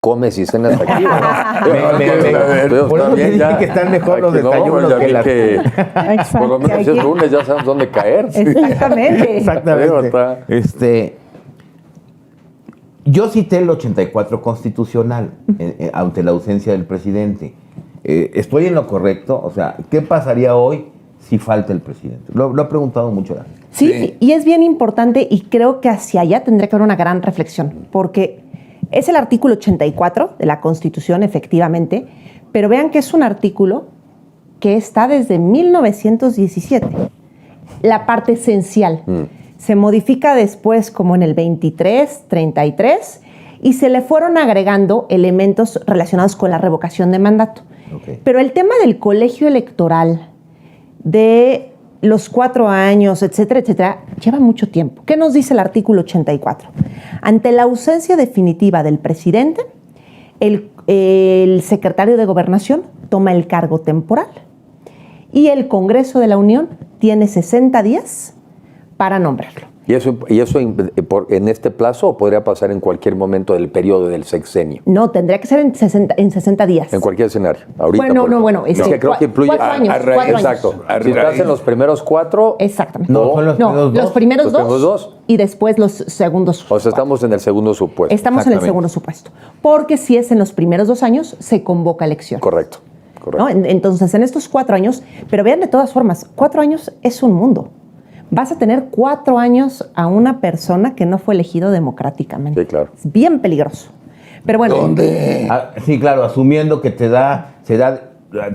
comes y cenas aquí. Por eso te dije que están mejor los desayunos que las... Por lo menos si es lunes ya sabemos dónde caer. Exactamente. Exactamente. Yo cité el 84 constitucional ante la ausencia del presidente. ¿Estoy en lo correcto? O sea, ¿qué pasaría hoy si falta el presidente? Lo ha preguntado mucho la gente. Sí, y es bien importante y creo que hacia allá tendría que haber una gran reflexión, porque es el artículo 84 de la Constitución, efectivamente, pero vean que es un artículo que está desde 1917. La parte esencial. Se modifica después como en el 23, 33, y se le fueron agregando elementos relacionados con la revocación de mandato. Okay. Pero el tema del colegio electoral, de los 4 años, etcétera, etcétera, lleva mucho tiempo. ¿Qué nos dice el artículo 84? Ante la ausencia definitiva del presidente, el secretario de Gobernación toma el cargo temporal y el Congreso de la Unión tiene 60 días para nombrarlo. ¿Y eso en este plazo o podría pasar en cualquier momento del periodo del sexenio? No, tendría que ser en 60 días. En cualquier escenario. Ahorita. Bueno. Es que creo que influye. 4 años. Exacto. Si estás en los primeros 4. Exactamente. Los primeros dos y después los segundos. O sea, estamos en el segundo supuesto. Estamos en el segundo supuesto. Porque si es en los primeros 2 años, se convoca elección. Correcto. ¿No? Entonces, en estos 4 años, pero vean de todas formas, 4 años es un mundo. Vas a tener 4 años a una persona que no fue elegido democráticamente. Sí, claro. Es bien peligroso. Pero bueno. ¿Dónde? Sí, claro, asumiendo que se da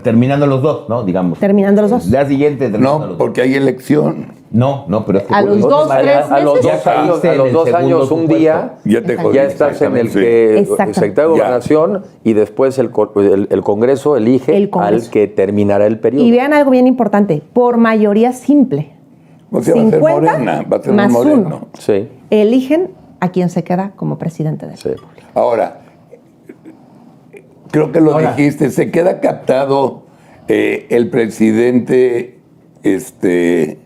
terminando los 2, ¿no? Digamos. Terminando los 2. El día siguiente terminando los 2. No, porque hay elección. No, pero es que... A los 2, 3 meses. A los 2 años, un día, ya estás en el que el secretario de Gobernación y después el Congreso elige al que terminará el periodo. Y vean algo bien importante, por mayoría simple. O sea, 50 va a ser Morena, va a ser más Moreno. 1. Sí. Eligen a quien se queda como presidente de sí. Ahora, creo que lo dijiste, se queda captado el presidente que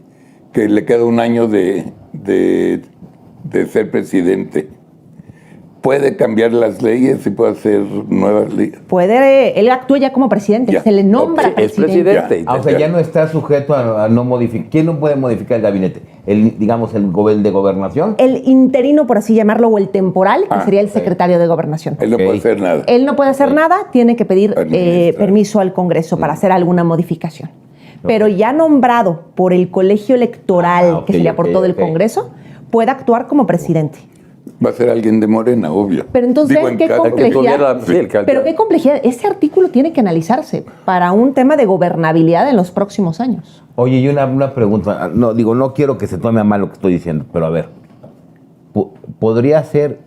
le queda un año de ser presidente. ¿Puede cambiar las leyes y puede hacer nuevas leyes? Él actúa ya como presidente, se le nombra presidente. Es presidente. O sea, ya no está sujeto a no modificar. ¿Quién no puede modificar el gabinete? El de Gobernación. El interino, por así llamarlo, o el temporal, que sería el secretario de Gobernación. Él no puede hacer nada. Él no puede hacer nada, tiene que pedir permiso al Congreso para hacer alguna modificación. Pero ya nombrado por el colegio electoral, que sería por todo el Congreso, puede actuar como presidente. Va a ser alguien de Morena, obvio. Pero entonces, ¿qué complejidad? Pero qué complejidad. Ese artículo tiene que analizarse para un tema de gobernabilidad en los próximos años. Oye, y una pregunta. No quiero que se tome a mal lo que estoy diciendo, pero a ver. ¿Podría ser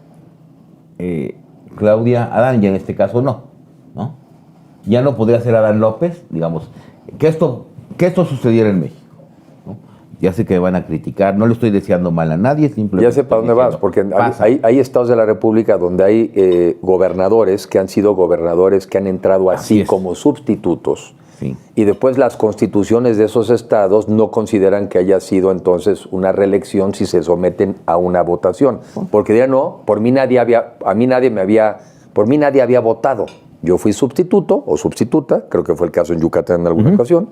Claudia Adán, y en este caso no? Ya no podría ser Adán López, digamos, que esto sucediera en México. Ya sé que me van a criticar, no le estoy deseando mal a nadie, simplemente... Ya sé para dónde vas, porque hay estados de la República donde hay gobernadores que han sido gobernadores que han entrado así como sustitutos. Sí. Y después las constituciones de esos estados no consideran que haya sido entonces una reelección si se someten a una votación. Porque dirán, no, por mí nadie había votado. Yo fui sustituto o substituta, creo que fue el caso en Yucatán en alguna ocasión,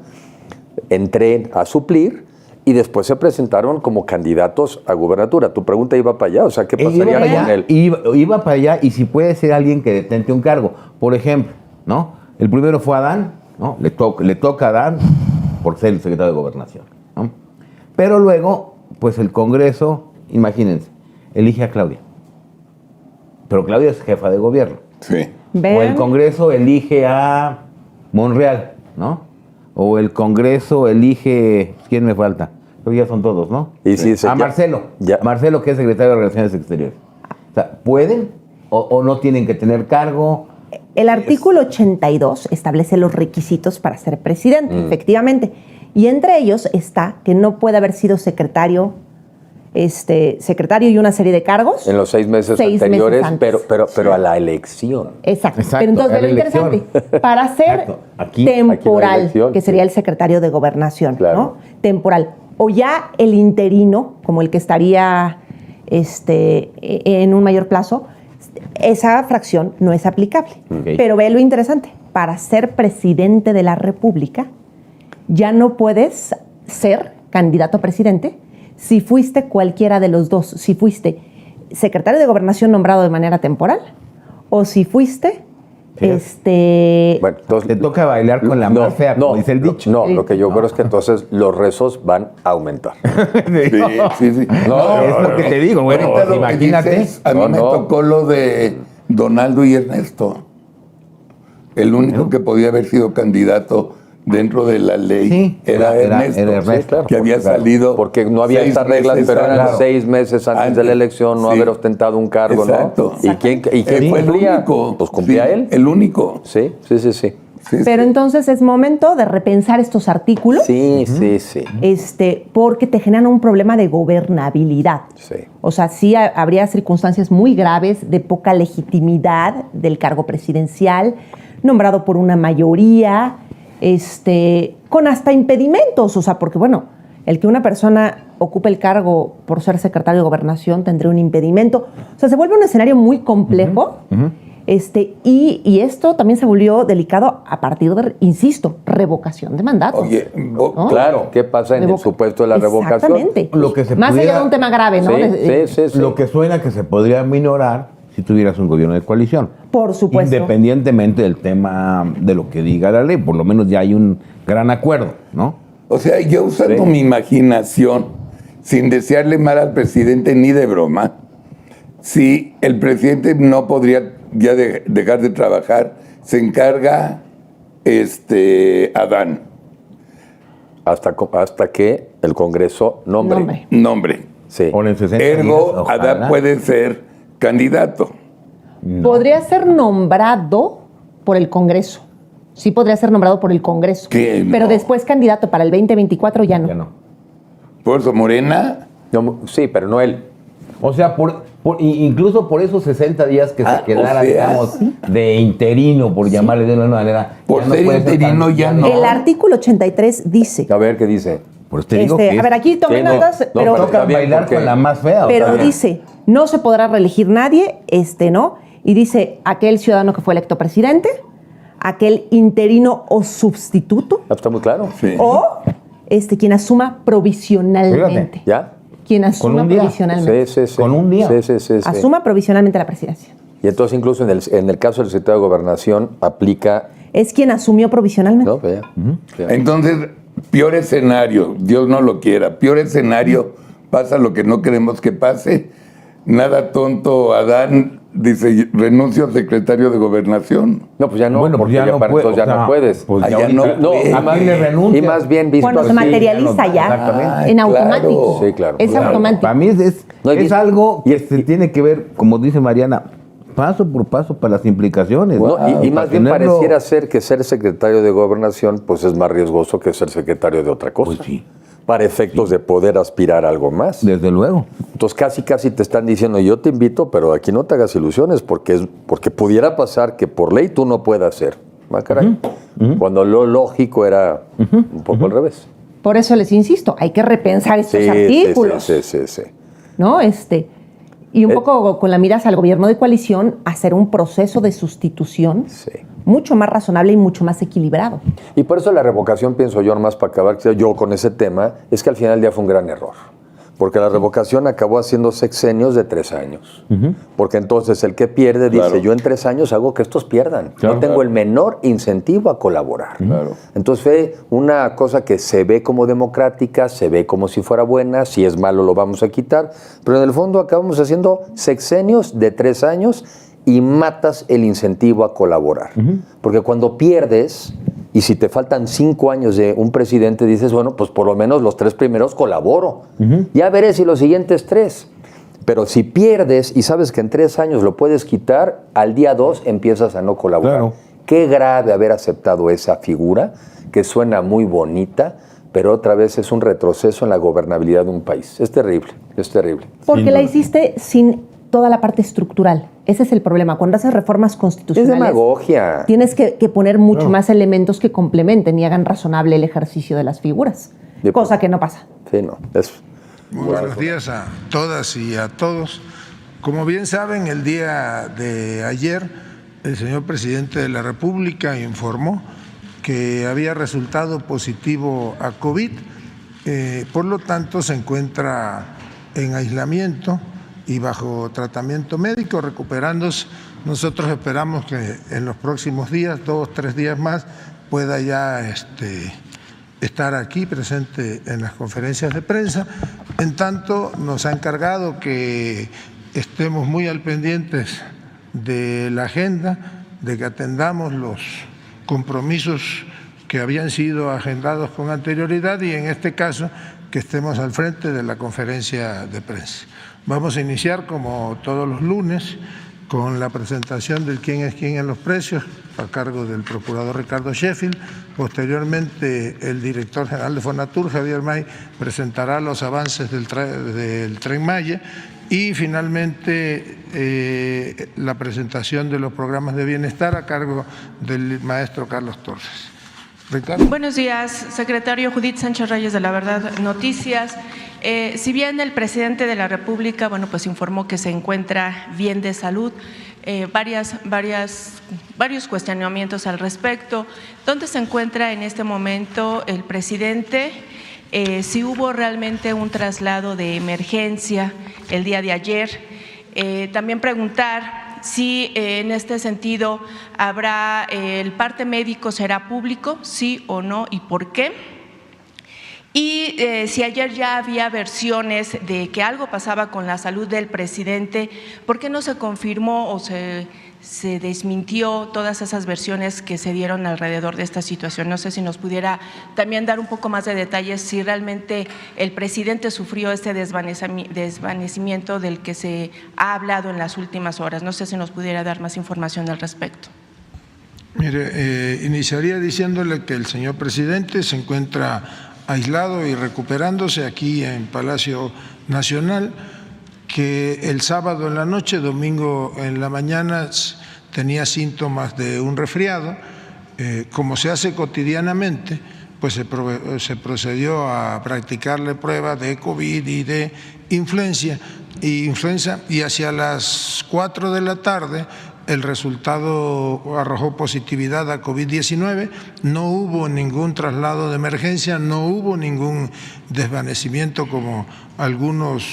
entré a suplir, y después se presentaron como candidatos a gubernatura. Tu pregunta iba para allá, o sea, ¿qué pasaría con él? Iba para allá, y si puede ser alguien que detente un cargo. Por ejemplo, ¿no? El primero fue Adán, ¿no? Le toca a Adán por ser el secretario de Gobernación, ¿no? Pero luego, pues el Congreso, imagínense, elige a Claudia. Pero Claudia es jefa de gobierno. Sí. O el Congreso elige a Monreal, ¿no? O el Congreso elige... ¿Quién me falta? Pero ya son todos, ¿no? A Marcelo. Marcelo, que es secretario de Relaciones Exteriores. O sea, ¿pueden o no tienen que tener cargo? El artículo 82 establece los requisitos para ser presidente, efectivamente. Y entre ellos está que no puede haber sido secretario y una serie de cargos. En los 6 meses anteriores, pero a la elección. Exacto. Pero entonces, lo interesante, para ser temporal, aquí que sería el secretario de Gobernación, ¿no? Temporal. O ya el interino, como el que estaría en un mayor plazo, esa fracción no es aplicable. Okay. Pero ve lo interesante, para ser presidente de la República ya no puedes ser candidato a presidente si fuiste cualquiera de los dos, si fuiste secretario de Gobernación nombrado de manera temporal o si fuiste Bueno, entonces, Te toca bailar con la más fea, como dice el dicho. No, lo que yo creo es que entonces los rezos van a aumentar. Sí. No, es lo que te digo, bueno, ahorita pues lo que imagínate. dices, a mí me tocó lo de Donaldo y Ernesto. El único que podía haber sido candidato dentro de la ley Sí, era Ernesto, Ernesto. Sí, claro, que había claro. salido. Porque no había 6 estas reglas, meses pero eran antes. 6 meses antes de la elección, no Sí. haber ostentado un cargo, Exacto. ¿no? ¿Y quién Fue el cumplía? único. Pues cumplía Sí, él. El único. Sí. Pero entonces es momento de repensar estos artículos. Sí. Porque te generan un problema de gobernabilidad. Sí. O sea, sí habría circunstancias muy graves de poca legitimidad del cargo presidencial, nombrado por una mayoría, con hasta impedimentos. O sea, porque bueno, el que una persona ocupe el cargo por ser secretario de Gobernación tendría un impedimento. O sea, se vuelve un escenario muy complejo. Y esto también se volvió delicado a partir de, insisto, revocación de mandato. Oye, ¿no? Claro, ¿qué pasa en el supuesto de la revocación? Exactamente. Lo que se Más allá pudiera- de un tema grave, ¿no? Sí. Lo que suena que se podría minorar si tuvieras un gobierno de coalición. Por supuesto. Independientemente del tema de lo que diga la ley, por lo menos ya hay un gran acuerdo, ¿no? O sea, yo usando mi imaginación, sin desearle mal al presidente ni de broma, si el presidente no podría ya dejar de trabajar, se encarga Adán. Hasta que el Congreso nombre. Nombre. Sí. O en 60 días, Ergo, ojalá. Adán puede ser candidato. Podría ser nombrado por el Congreso. Sí podría ser nombrado por el Congreso. ¿Qué? No. Pero después candidato para el 2024 ya no. Ya no. Por eso Morena. No, sí, pero no él. O sea, incluso por esos 60 días que se quedara, o sea, digamos, de interino, por llamarle de una manera. Por ya no ser puede interino tan- ya no. El artículo 83 dice... A ver qué dice. Por eso te digo que a ver, aquí tomé Sí, no, notas, no, pero... pero toca está bien, bailar porque- con la más fea. Pero o sea, dice, no se podrá reelegir nadie, ¿no? Y dice, aquel ciudadano que fue electo presidente, aquel interino o sustituto, Está muy claro. Sí. o quien asuma provisionalmente. Fíjate. ¿Ya? Quien asuma un día. provisionalmente. Sí. Con un día. Sí. Asuma provisionalmente la presidencia. Y entonces incluso en el caso del secretario de Gobernación aplica... Es quien asumió provisionalmente. ¿No? Pues ya. Entonces, peor escenario, Dios no lo quiera, peor escenario, pasa lo que no queremos que pase. Nada tonto, Adán dice, renuncio al secretario de Gobernación. No, pues ya no, Bueno, pues porque ya no para puede, entonces ya o sea, no puedes. pues ya ya no ahorita- puede. ¿A quién le renuncia? Y más bien visto Cuando se así. materializa ya, Exactamente. en Claro. automático. Sí, claro. Es Claro. automático. Para mí es No, y- algo y- que se tiene que ver, como dice Mariana, paso por paso para las implicaciones. No, y Para más bien tenerlo- pareciera ser que ser secretario de Gobernación pues es más riesgoso que ser secretario de otra cosa. Pues sí. Para efectos de poder aspirar a algo más. Desde luego. Entonces casi te están diciendo, yo te invito, pero aquí no te hagas ilusiones, porque pudiera pasar que por ley tú no puedas ser. Ah, caray. Cuando lo lógico era un poco al revés. Por eso les insisto, hay que repensar estos artículos. Sí. ¿No? Y un poco con la miras al gobierno de coalición, hacer un proceso de sustitución Sí. mucho más razonable y mucho más equilibrado. Y por eso la revocación, pienso yo, nomás para acabar yo con ese tema, es que al final del día fue un gran error. Porque la revocación acabó haciendo sexenios de 3 años. Porque entonces el que pierde dice, Claro. yo en 3 años hago que estos pierdan. Claro. No tengo el menor incentivo a colaborar. Claro. Entonces fue una cosa que se ve como democrática, se ve como si fuera buena, si es malo lo vamos a quitar, pero en el fondo acabamos haciendo sexenios de 3 años y matas el incentivo a colaborar. Porque cuando pierdes, y si te faltan 5 años de un presidente, dices, bueno, pues por lo menos los 3 primeros colaboro. Ya veré si los siguientes 3. Pero si pierdes y sabes que en 3 años lo puedes quitar, al día 2 empiezas a no colaborar. Claro. Qué grave haber aceptado esa figura, que suena muy bonita, pero otra vez es un retroceso en la gobernabilidad de un país. Es terrible, es terrible. Porque Sin la duda. hiciste sin toda la parte estructural. Ese es el problema. Cuando haces reformas Es constitucionales, demagogia. tienes que poner mucho más elementos que complementen y hagan razonable el ejercicio de las figuras. De- Cosa que no pasa. Sí, no. Es, Muy buenos días a todas y a todos. Como bien saben, el día de ayer el señor presidente de la República informó que había resultado positivo a COVID, por lo tanto se encuentra en aislamiento y bajo tratamiento médico, recuperándose. Nosotros esperamos que en los próximos días, 2 o 3 días más, pueda ya estar aquí presente en las conferencias de prensa. En tanto, nos ha encargado que estemos muy al pendientes de la agenda, de que atendamos los compromisos que habían sido agendados con anterioridad y en este caso que estemos al frente de la conferencia de prensa. Vamos a iniciar como todos los lunes con la presentación del quién es quién en los precios a cargo del procurador Ricardo Sheffield. Posteriormente el director general de Fonatur, Javier May, presentará los avances del Tren Maya y finalmente la presentación de los programas de bienestar a cargo del maestro Carlos Torres. Ricardo. Buenos días, secretario. Judith Sánchez Reyes de La Verdad Noticias. Si bien el presidente de la República, pues informó que se encuentra bien de salud, varios cuestionamientos al respecto. ¿Dónde se encuentra en este momento el presidente? Si hubo realmente un traslado de emergencia el día de ayer. También preguntar si en este sentido habrá, el parte médico será público, sí o no y por qué. Y si ayer ya había versiones de que algo pasaba con la salud del presidente, ¿por qué no se confirmó o se desmintió todas esas versiones que se dieron alrededor de esta situación? No sé si nos pudiera también dar un poco más de detalles si realmente el presidente sufrió este desvanecimiento del que se ha hablado en las últimas horas. No sé si nos pudiera dar más información al respecto. Mire, iniciaría diciéndole que el señor presidente se encuentra aislado y recuperándose aquí en Palacio Nacional, que el sábado en la noche, domingo en la mañana tenía síntomas de un resfriado. Como se hace cotidianamente, pues se procedió a practicarle pruebas de COVID y de influenza y hacia las 4 de la tarde el resultado arrojó positividad a COVID-19, no hubo ningún traslado de emergencia, no hubo ningún desvanecimiento como algunos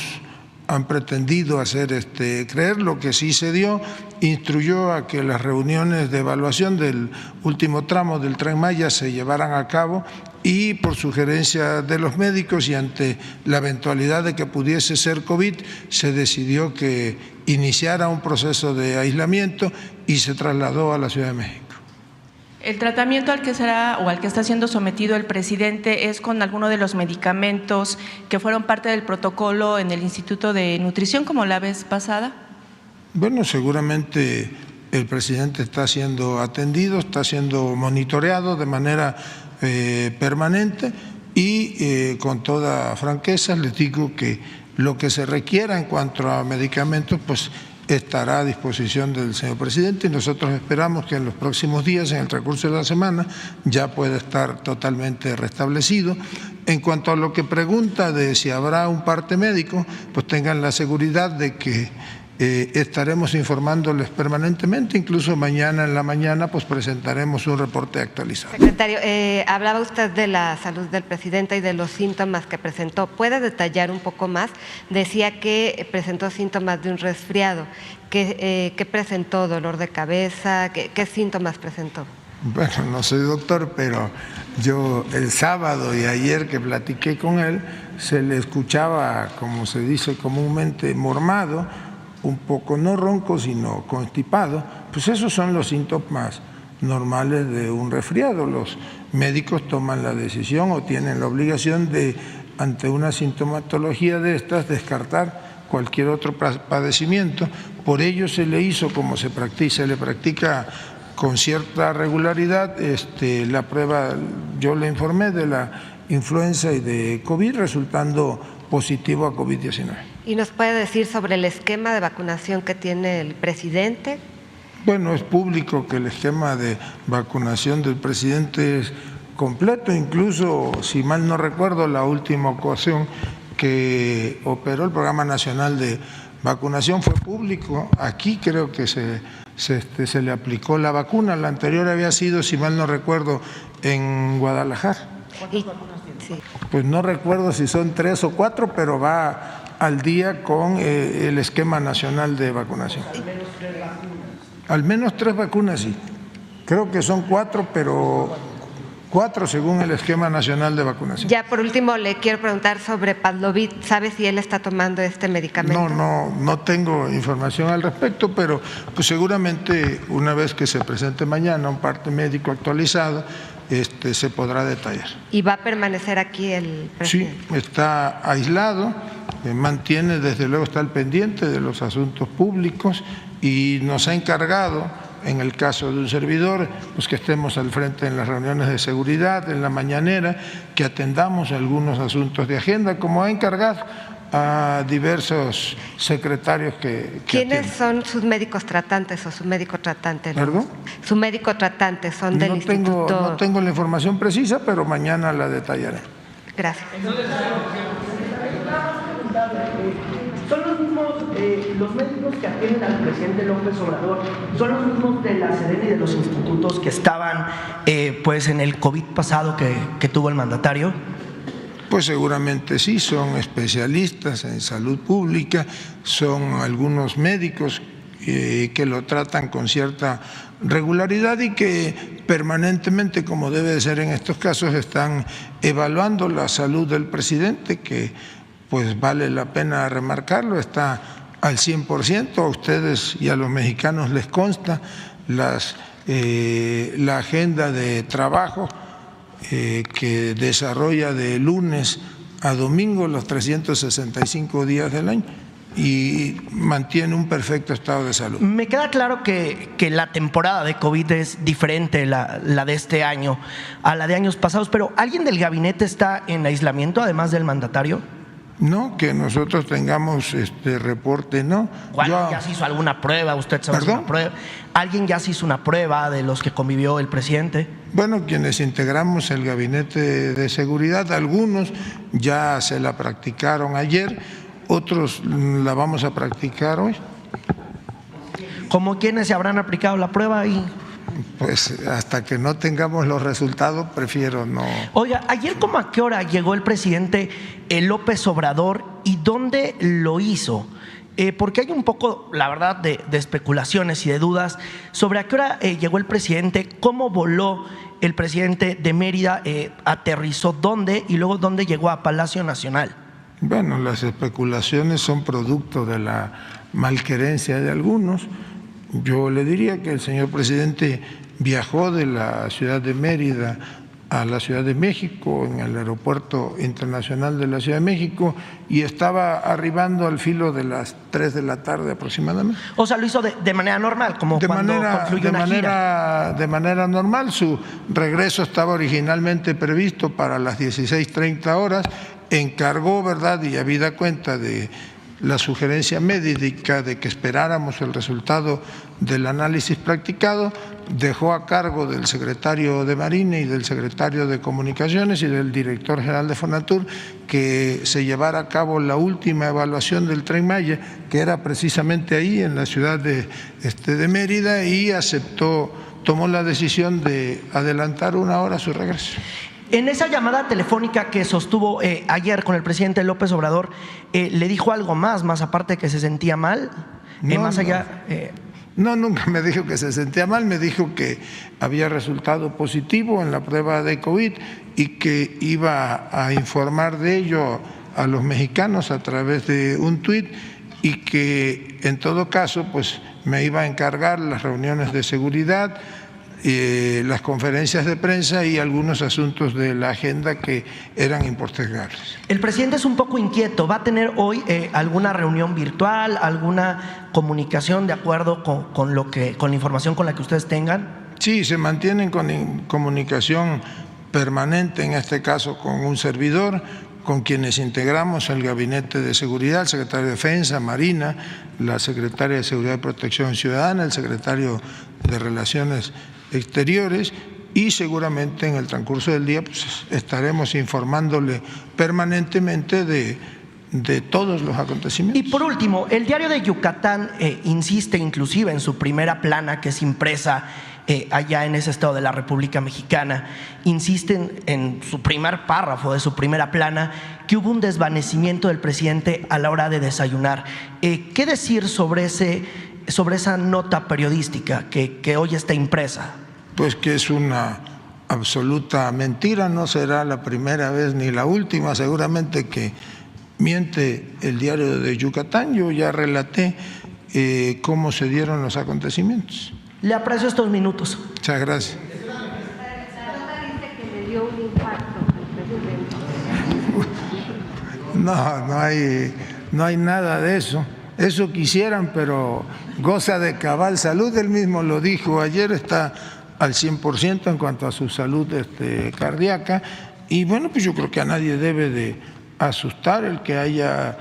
han pretendido hacer creer. Lo que sí se dio, instruyó a que las reuniones de evaluación del último tramo del Tren Maya se llevaran a cabo y por sugerencia de los médicos y ante la eventualidad de que pudiese ser COVID, se decidió que iniciara un proceso de aislamiento y se trasladó a la Ciudad de México. ¿El tratamiento al que será o al que está siendo sometido el presidente es con alguno de los medicamentos que fueron parte del protocolo en el Instituto de Nutrición como la vez pasada? Bueno, seguramente el presidente está siendo atendido, está siendo monitoreado de manera permanente y con toda franqueza les digo que lo que se requiera en cuanto a medicamentos, pues estará a disposición del señor presidente y nosotros esperamos que en los próximos días, en el transcurso de la semana, ya pueda estar totalmente restablecido. En cuanto a lo que pregunta de si habrá un parte médico, pues tengan la seguridad de que estaremos informándoles permanentemente, incluso mañana en la mañana pues presentaremos un reporte actualizado. Secretario, hablaba usted de la salud del presidente y de los síntomas que presentó. ¿Puede detallar un poco más? Decía que presentó síntomas de un resfriado. ¿Qué presentó? ¿Dolor de cabeza? ¿Qué síntomas presentó? Bueno, no soy doctor, pero yo el sábado y ayer que platiqué con él, se le escuchaba, como se dice comúnmente, mormado, un poco no ronco, sino constipado. Pues esos son los síntomas normales de un resfriado. Los médicos toman la decisión o tienen la obligación de, ante una sintomatología de estas, descartar cualquier otro padecimiento. Por ello se le hizo, como se le practica con cierta regularidad, la prueba, yo le informé de la influenza y de COVID, resultando positivo a COVID-19. ¿Y nos puede decir sobre el esquema de vacunación que tiene el presidente? Bueno, es público que el esquema de vacunación del presidente es completo, incluso, si mal no recuerdo, la última ocasión que operó el Programa Nacional de vacunación fue público. Aquí creo que se le aplicó la vacuna. La anterior había sido, si mal no recuerdo, en Guadalajara. ¿Cuántas vacunas tiene? Pues no recuerdo si son 3 o 4, pero va al día con el esquema nacional de vacunación. Al menos 3 vacunas, sí. Creo que son 4, pero 4 según el esquema nacional de vacunación. Ya por último le quiero preguntar sobre Paxlovid. ¿Sabe si él está tomando este medicamento? No tengo información al respecto, pero pues seguramente una vez que se presente mañana un parte médico actualizado, se podrá detallar. ¿Y va a permanecer aquí el presidente? Sí, está aislado, mantiene, desde luego está al pendiente de los asuntos públicos y nos ha encargado, en el caso de un servidor, pues que estemos al frente en las reuniones de seguridad, en la mañanera, que atendamos algunos asuntos de agenda, como ha encargado a diversos secretarios que ¿Quiénes atienden. son sus médicos tratantes o su médico tratante? ¿Perdón? Su médico tratante son del instituto. No tengo la información precisa, pero mañana la detallaré. Gracias. Son los mismos, los médicos que atienden al presidente López Obrador, son los mismos de la Sedena y de los institutos que estaban pues en el COVID pasado que tuvo el mandatario. Pues seguramente sí, son especialistas en salud pública, son algunos médicos que lo tratan con cierta regularidad y que permanentemente, como debe de ser en estos casos, están evaluando la salud del presidente, que pues vale la pena remarcarlo, está al 100%, a ustedes y a los mexicanos les consta la agenda de trabajo que desarrolla de lunes a domingo los 365 días del año y mantiene un perfecto estado de salud. Me queda claro que la temporada de COVID es diferente, la de este año, a la de años pasados, pero ¿alguien del gabinete está en aislamiento además del mandatario? No, que nosotros tengamos reporte, no. ¿Ya se hizo alguna prueba? ¿Usted se hizo una prueba? ¿Alguien ya se hizo una prueba de los que convivió el presidente? Bueno, quienes integramos el gabinete de seguridad, algunos ya se la practicaron ayer, otros la vamos a practicar hoy. ¿Cómo quiénes se habrán aplicado la prueba ahí? Pues hasta que no tengamos los resultados, prefiero no. Oiga, ayer ¿cómo a qué hora llegó el presidente López Obrador y dónde lo hizo? Porque hay un poco, la verdad, de especulaciones y de dudas sobre a qué hora llegó el presidente, cómo voló el presidente de Mérida, aterrizó dónde y luego dónde llegó a Palacio Nacional. Bueno, las especulaciones son producto de la malquerencia de algunos. Yo le diría que el señor presidente viajó de la ciudad de Mérida a la Ciudad de México, en el Aeropuerto Internacional de la Ciudad de México, y estaba arribando al filo de las 3 de la tarde aproximadamente. O sea, lo hizo de manera normal, como cuando concluye una gira. De manera normal. Su regreso estaba originalmente previsto para las 16:30 horas, encargó, ¿verdad?, y habida cuenta de la sugerencia médica de que esperáramos el resultado del análisis practicado, dejó a cargo del secretario de Marina y del secretario de Comunicaciones y del director general de Fonatur que se llevara a cabo la última evaluación del Tren Maya, que era precisamente ahí en la ciudad de Mérida, y tomó la decisión de adelantar 1 hora su regreso. En esa llamada telefónica que sostuvo ayer con el presidente López Obrador, ¿le dijo algo más aparte de que se sentía mal? No, nunca me dijo que se sentía mal, me dijo que había resultado positivo en la prueba de COVID y que iba a informar de ello a los mexicanos a través de un tuit y que en todo caso pues me iba a encargar las reuniones de seguridad, las conferencias de prensa y algunos asuntos de la agenda que eran impostergables. El presidente es un poco inquieto. ¿Va a tener hoy alguna reunión virtual, alguna comunicación de acuerdo con la información con la que ustedes tengan? Sí, se mantienen con comunicación permanente, en este caso con un servidor, con quienes integramos el Gabinete de Seguridad, el secretario de Defensa, Marina, la secretaria de Seguridad y Protección Ciudadana, el secretario de Relaciones Exteriores, y seguramente en el transcurso del día pues, estaremos informándole permanentemente de de todos los acontecimientos. Y por último, el Diario de Yucatán insiste inclusive en su primera plana, que es impresa allá en ese estado de la República Mexicana, insisten en su primer párrafo de su primera plana que hubo un desvanecimiento del presidente a la hora de desayunar. ¿Qué decir sobre esa nota periodística que hoy está impresa? Pues que es una absoluta mentira, no será la primera vez ni la última, seguramente que miente el Diario de Yucatán. Yo ya relaté cómo se dieron los acontecimientos. Le aprecio estos minutos. Muchas gracias. No hay nada de eso. Eso quisieran, pero goza de cabal salud. Él mismo lo dijo ayer, está al 100% en cuanto a su salud cardíaca. Y bueno, pues yo creo que a nadie debe de asustar el que haya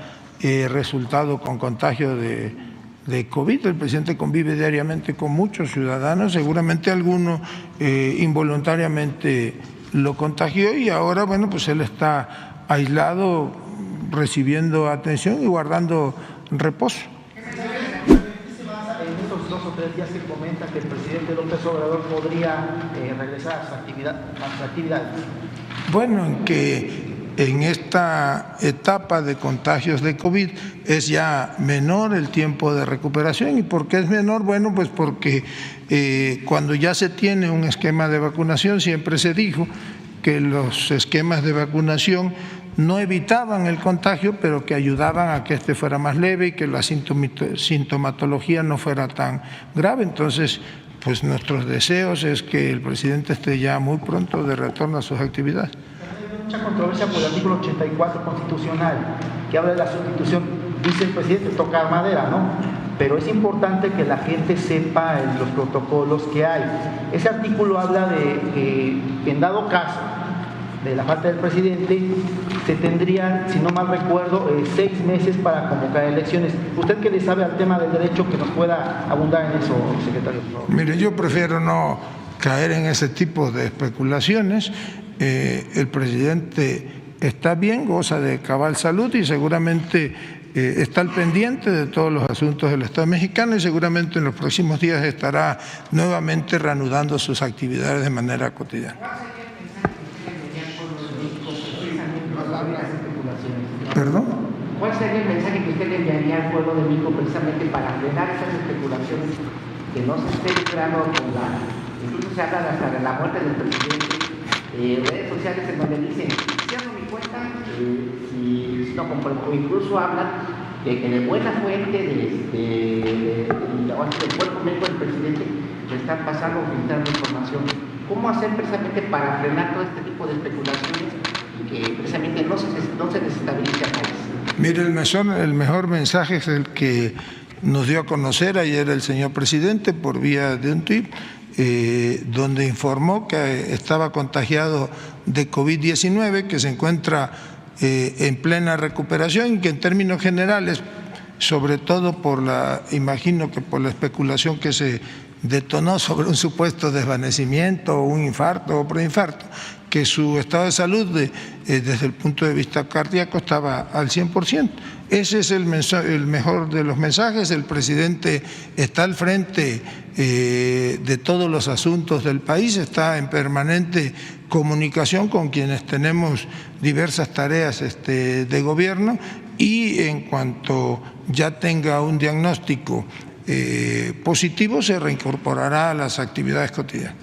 resultado con contagio de COVID. El presidente convive diariamente con muchos ciudadanos, seguramente alguno involuntariamente lo contagió y ahora, bueno, pues él está aislado, recibiendo atención y guardando reposo. En estos 2 o 3 días se comenta que el presidente López Obrador podría regresar a sus actividades. Bueno, en que en esta etapa de contagios de COVID es ya menor el tiempo de recuperación. ¿Y por qué es menor? Bueno, pues porque cuando ya se tiene un esquema de vacunación, siempre se dijo que los esquemas de vacunación no evitaban el contagio, pero que ayudaban a que este fuera más leve y que la sintomatología no fuera tan grave. Entonces, pues nuestros deseos es que el presidente esté ya muy pronto de retorno a sus actividades. Hay mucha controversia por el artículo 84 constitucional, que habla de la sustitución. Dice el presidente, tocar madera, ¿no? Pero es importante que la gente sepa los protocolos que hay. Ese artículo habla de que, en dado caso de la falta del presidente, se tendrían, si no mal recuerdo, 6 meses para convocar elecciones. ¿Usted qué le sabe al tema del derecho que nos pueda abundar en eso, secretario? Mire, yo prefiero no caer en ese tipo de especulaciones. El presidente está bien, goza de cabal salud y seguramente está al pendiente de todos los asuntos del Estado mexicano y seguramente en los próximos días estará nuevamente reanudando sus actividades de manera cotidiana. ¿Perdón? ¿Cuál sería el mensaje que usted le enviaría al pueblo de México precisamente para frenar esas especulaciones que no se esté lucrando con incluso se habla hasta de la muerte del presidente, redes sociales en donde dicen, cierro mi cuenta y no compro, incluso hablan de que de buena fuente del cuerpo médico del presidente le están pasando o filtrando información? ¿Cómo hacer precisamente para frenar todo este tipo de especulaciones y que precisamente no se desestabilice el país? Mire, el mejor mensaje es el que nos dio a conocer ayer el señor presidente por vía de un tuit, donde informó que estaba contagiado de COVID-19, que se encuentra en plena recuperación y que en términos generales, sobre todo imagino que por la especulación que se detonó sobre un supuesto desvanecimiento, un infarto o preinfarto, que su estado de salud desde el punto de vista cardíaco estaba al 100%. Ese es el mejor de los mensajes. El presidente está al frente de todos los asuntos del país, está en permanente comunicación con quienes tenemos diversas tareas de gobierno y en cuanto ya tenga un diagnóstico positivo se reincorporará a las actividades cotidianas.